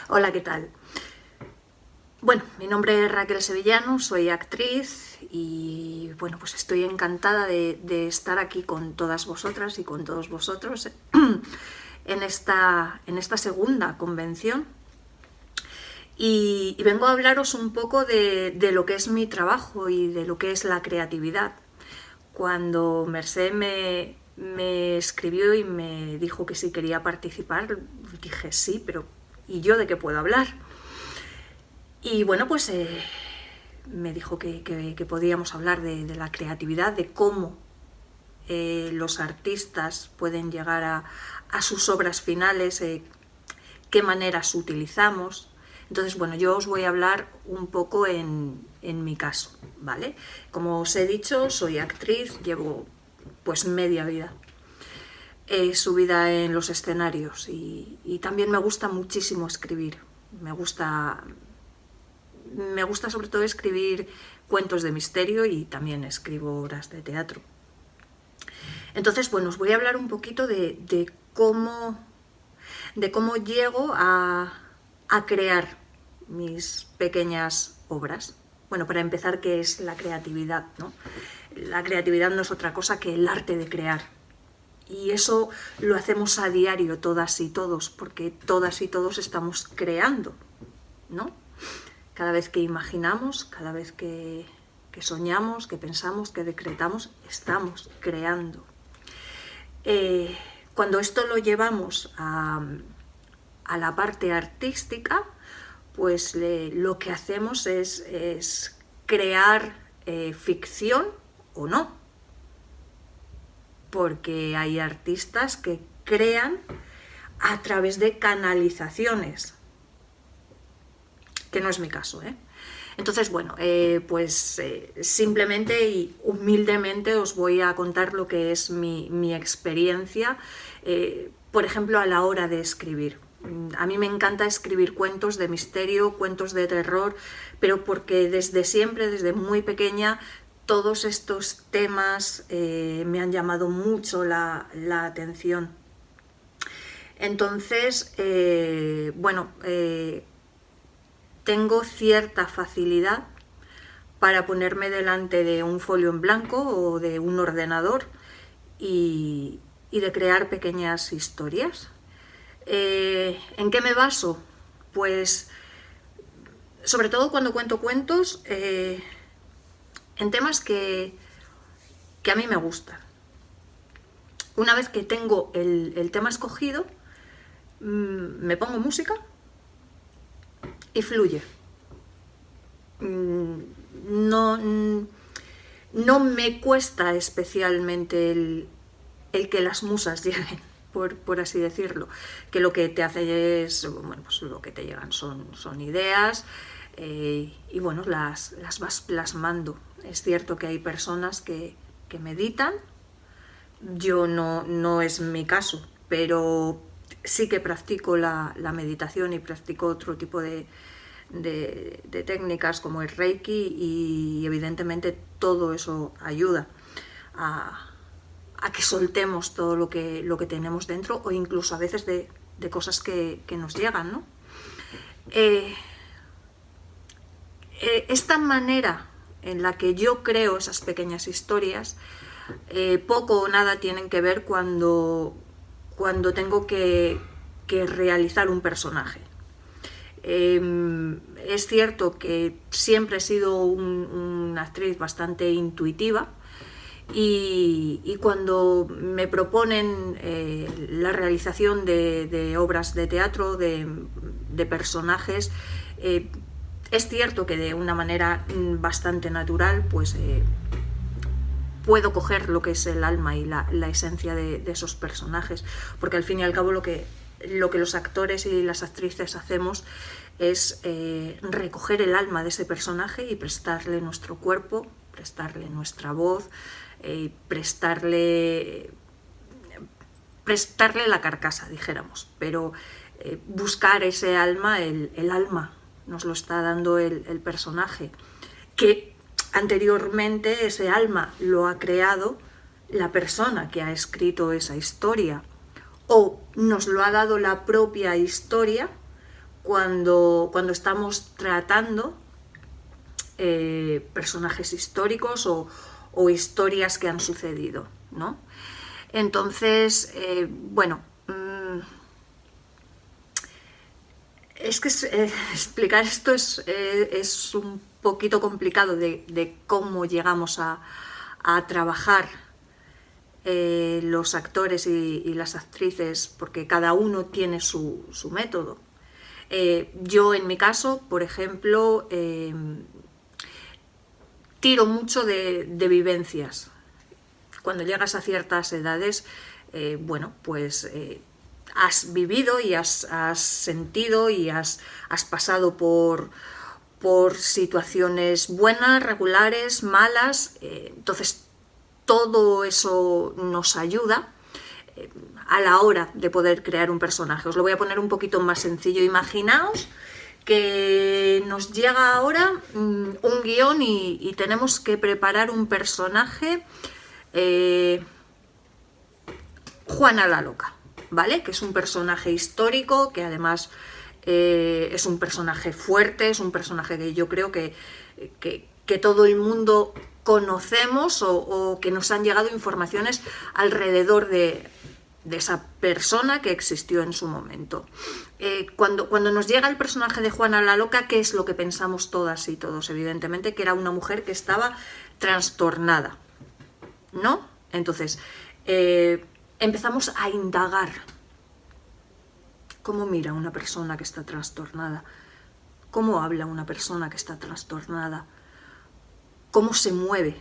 Hola, ¿qué tal? Bueno, mi nombre es Raquel Sevillano, soy actriz y bueno, pues estoy encantada de estar aquí con todas vosotras y con todos vosotros en esta segunda convención. Y vengo a hablaros un poco de lo que es mi trabajo y de lo que es la creatividad. Cuando Mercé me escribió y me dijo que si quería participar, dije sí, pero ¿y yo de qué puedo hablar? Y bueno, pues me dijo que podíamos hablar de la creatividad, de cómo los artistas pueden llegar a sus obras finales, qué maneras utilizamos. Entonces, bueno, yo os voy a hablar un poco en mi caso, ¿vale? Como os he dicho, soy actriz, llevo pues media vida subida en los escenarios y también me gusta muchísimo escribir. Me gusta sobre todo escribir cuentos de misterio y también escribo obras de teatro. Entonces, bueno, os voy a hablar un poquito de cómo llego a crear mis pequeñas obras. Bueno, para empezar, ¿qué es la creatividad, no? La creatividad no es otra cosa que el arte de crear. Y eso lo hacemos a diario todas y todos, porque todas y todos estamos creando, ¿no? Cada vez que imaginamos, cada vez que soñamos, que pensamos, que decretamos, estamos creando. Cuando esto lo llevamos a la parte artística, pues lo que hacemos es crear ficción o no. Porque hay artistas que crean a través de canalizaciones, que no es mi caso, ¿eh? Entonces, bueno, simplemente y humildemente os voy a contar lo que es mi experiencia, por ejemplo, a la hora de escribir. A mí me encanta escribir cuentos de misterio, cuentos de terror, pero porque desde siempre, desde muy pequeña, todos estos temas me han llamado mucho la atención. Entonces, tengo cierta facilidad para ponerme delante de un folio en blanco o de un ordenador y de crear pequeñas historias. ¿En qué me baso? Pues, sobre todo cuando cuento cuentos, en temas que a mí me gustan. Una vez que tengo el tema escogido, me pongo música y fluye. No me cuesta especialmente el que las musas lleguen, por así decirlo, que lo que te hace es, bueno, pues lo que te llegan son ideas y bueno, las vas plasmando. Es cierto que hay personas que meditan, yo no es mi caso, pero sí que practico la meditación y practico otro tipo de técnicas como el Reiki y evidentemente todo eso ayuda a que soltemos todo lo que tenemos dentro o incluso a veces de cosas que nos llegan, ¿no? Esta manera en la que yo creo esas pequeñas historias poco o nada tienen que ver cuando tengo que realizar un personaje. Es cierto que siempre he sido una actriz bastante intuitiva y cuando me proponen la realización de obras de teatro, de personajes, es cierto que de una manera bastante natural, pues puedo coger lo que es el alma y la esencia de esos personajes, porque al fin y al cabo lo que los actores y las actrices hacemos es recoger el alma de ese personaje y prestarle nuestro cuerpo, prestarle nuestra voz, prestarle la carcasa, dijéramos, pero buscar ese alma, el alma nos lo está dando el personaje, que anteriormente ese alma lo ha creado la persona que ha escrito esa historia, o nos lo ha dado la propia historia cuando estamos tratando personajes históricos o historias que han sucedido, ¿no? Entonces, bueno, es que explicar esto es un poquito complicado de cómo llegamos a trabajar los actores y las actrices, porque cada uno tiene su método. Yo, en mi caso, por ejemplo, tiro mucho de vivencias. Cuando llegas a ciertas edades, bueno, pues has vivido y has sentido y has pasado por situaciones buenas, regulares, malas, entonces todo eso nos ayuda a la hora de poder crear un personaje. Os lo voy a poner un poquito más sencillo. Imaginaos que nos llega ahora un guión y tenemos que preparar un personaje, Juana la Loca, ¿vale? Que es un personaje histórico, que además es un personaje fuerte, es un personaje que yo creo que todo el mundo conocemos o que nos han llegado informaciones alrededor de esa persona que existió en su momento. Cuando nos llega el personaje de Juana la Loca, ¿qué es lo que pensamos todas y todos? Evidentemente que era una mujer que estaba trastornada, ¿no? Entonces, empezamos a indagar. ¿Cómo mira una persona que está trastornada? ¿Cómo habla una persona que está trastornada? ¿Cómo se mueve?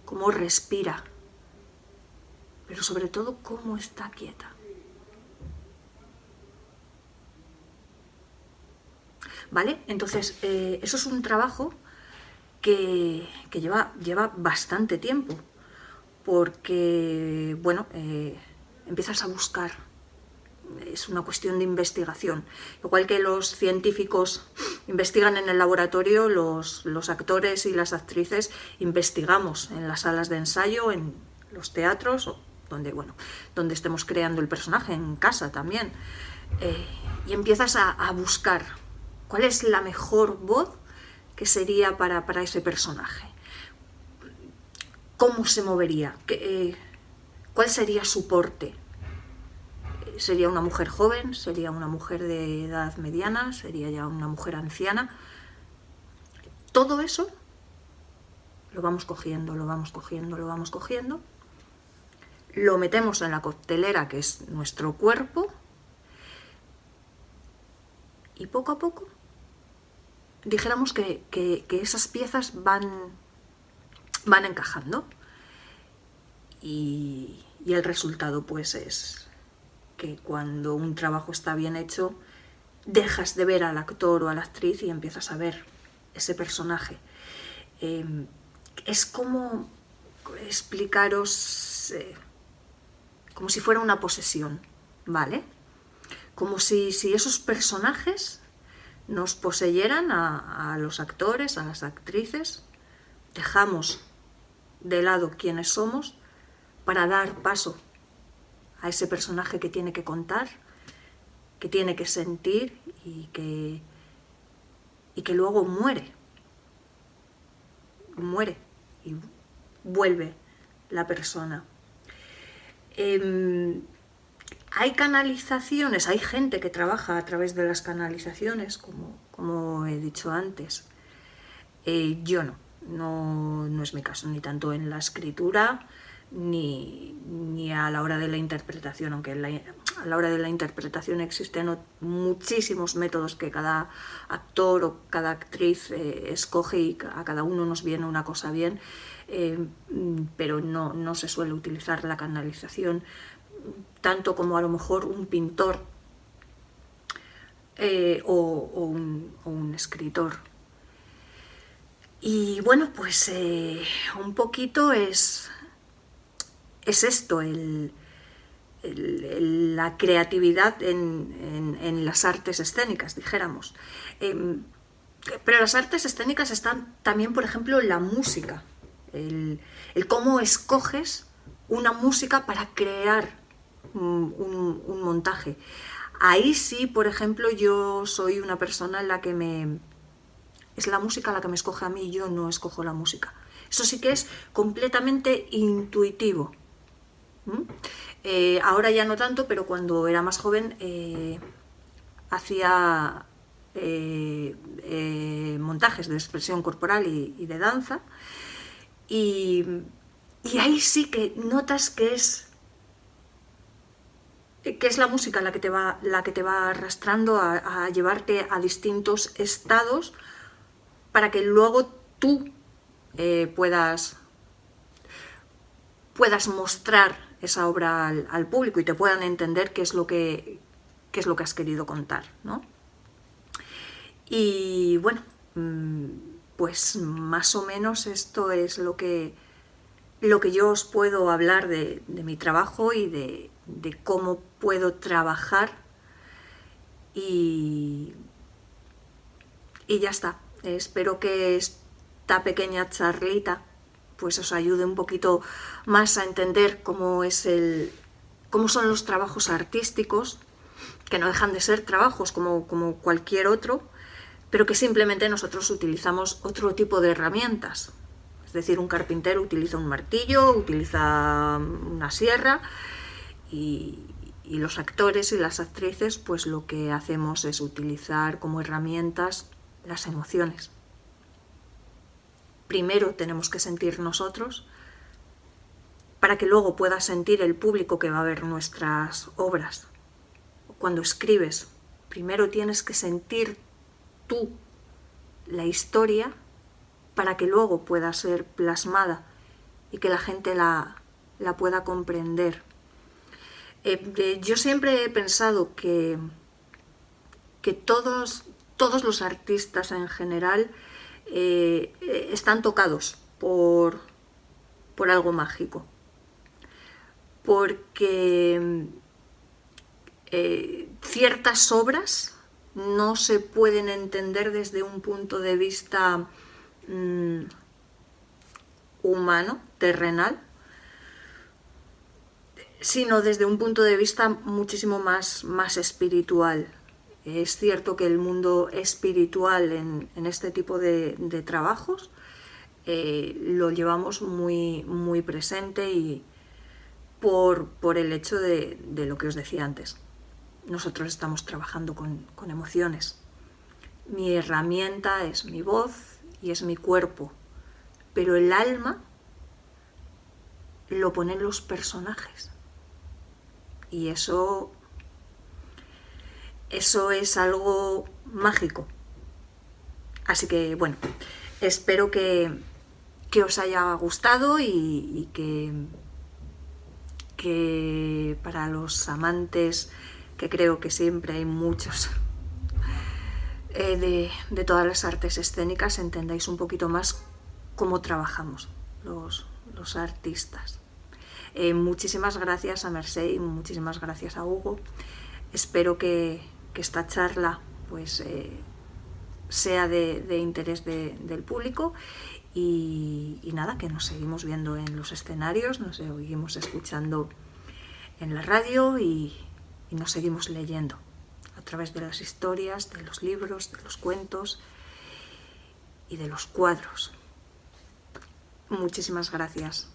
¿Cómo respira? Pero sobre todo, ¿cómo está quieta? ¿Vale? Entonces, eso es un trabajo que lleva bastante tiempo, porque, bueno, empiezas a buscar. Es una cuestión de investigación. Igual que los científicos investigan en el laboratorio, los actores y las actrices investigamos en las salas de ensayo, en los teatros, o donde estemos creando el personaje, en casa también. Y empiezas a buscar cuál es la mejor voz que sería para ese personaje. ¿Cómo se movería? ¿Cuál sería su porte? ¿Sería una mujer joven? ¿Sería una mujer de edad mediana? ¿Sería ya una mujer anciana? Todo eso lo vamos cogiendo, lo vamos cogiendo, lo vamos cogiendo. Lo metemos en la coctelera, que es nuestro cuerpo, y poco a poco, dijéramos que esas piezas van encajando. Y el resultado, pues, es que cuando un trabajo está bien hecho, dejas de ver al actor o a la actriz y empiezas a ver ese personaje. Es como explicaros, como si fuera una posesión, ¿vale? Como si esos personajes nos poseyeran a los actores, a las actrices. Dejamos de lado quiénes somos para dar paso a ese personaje que tiene que contar, que tiene que sentir y que luego muere y vuelve la persona. Hay canalizaciones, hay gente que trabaja a través de las canalizaciones, como he dicho antes. Yo no es mi caso, ni tanto en la escritura ni a la hora de la interpretación, aunque a la hora de la interpretación existen muchísimos métodos que cada actor o cada actriz escoge y a cada uno nos viene una cosa bien, pero no se suele utilizar la canalización tanto como a lo mejor un pintor o un escritor. Y bueno, pues un poquito es esto, la creatividad en las artes escénicas, dijéramos. Pero las artes escénicas están también, por ejemplo, en la música. El cómo escoges una música para crear un montaje. Ahí sí, por ejemplo, yo soy una persona en la que es la música la que me escoge a mí, yo no escojo la música. Eso sí que es completamente intuitivo. Ahora ya no tanto, pero cuando era más joven hacía montajes de expresión corporal y de danza, y ahí sí que notas que es la música la que te va arrastrando a llevarte a distintos estados para que luego tú puedas mostrar esa obra al público y te puedan entender qué es lo que has querido contar, ¿no? Y bueno, pues más o menos esto es lo que yo os puedo hablar de mi trabajo y de cómo puedo trabajar, y ya está. Espero que esta pequeña charlita pues os ayude un poquito más a entender cómo son los trabajos artísticos, que no dejan de ser trabajos como cualquier otro, pero que simplemente nosotros utilizamos otro tipo de herramientas. Es decir, un carpintero utiliza un martillo, utiliza una sierra, y los actores y las actrices pues lo que hacemos es utilizar como herramientas las emociones. Primero tenemos que sentir nosotros para que luego pueda sentir el público que va a ver nuestras obras. Cuando escribes, primero tienes que sentir tú la historia para que luego pueda ser plasmada y que la gente la pueda comprender. Yo siempre he pensado que todos los artistas en general están tocados por algo mágico, porque ciertas obras no se pueden entender desde un punto de vista humano, terrenal, sino desde un punto de vista muchísimo más espiritual. Es cierto que el mundo espiritual en este tipo de trabajos lo llevamos muy presente, y por el hecho de lo que os decía antes. Nosotros estamos trabajando con emociones. Mi herramienta es mi voz y es mi cuerpo, pero el alma lo ponen los personajes. Y eso es algo mágico. Así que bueno, espero que os haya gustado, y que para los amantes, que creo que siempre hay muchos, de todas las artes escénicas, entendáis un poquito más cómo trabajamos los artistas. Muchísimas gracias a Mercè y muchísimas gracias a Hugo. Espero que esta charla pues sea de interés del público, y nada, que nos seguimos viendo en los escenarios, nos seguimos escuchando en la radio, y nos seguimos leyendo a través de las historias, de los libros, de los cuentos y de los cuadros. Muchísimas gracias.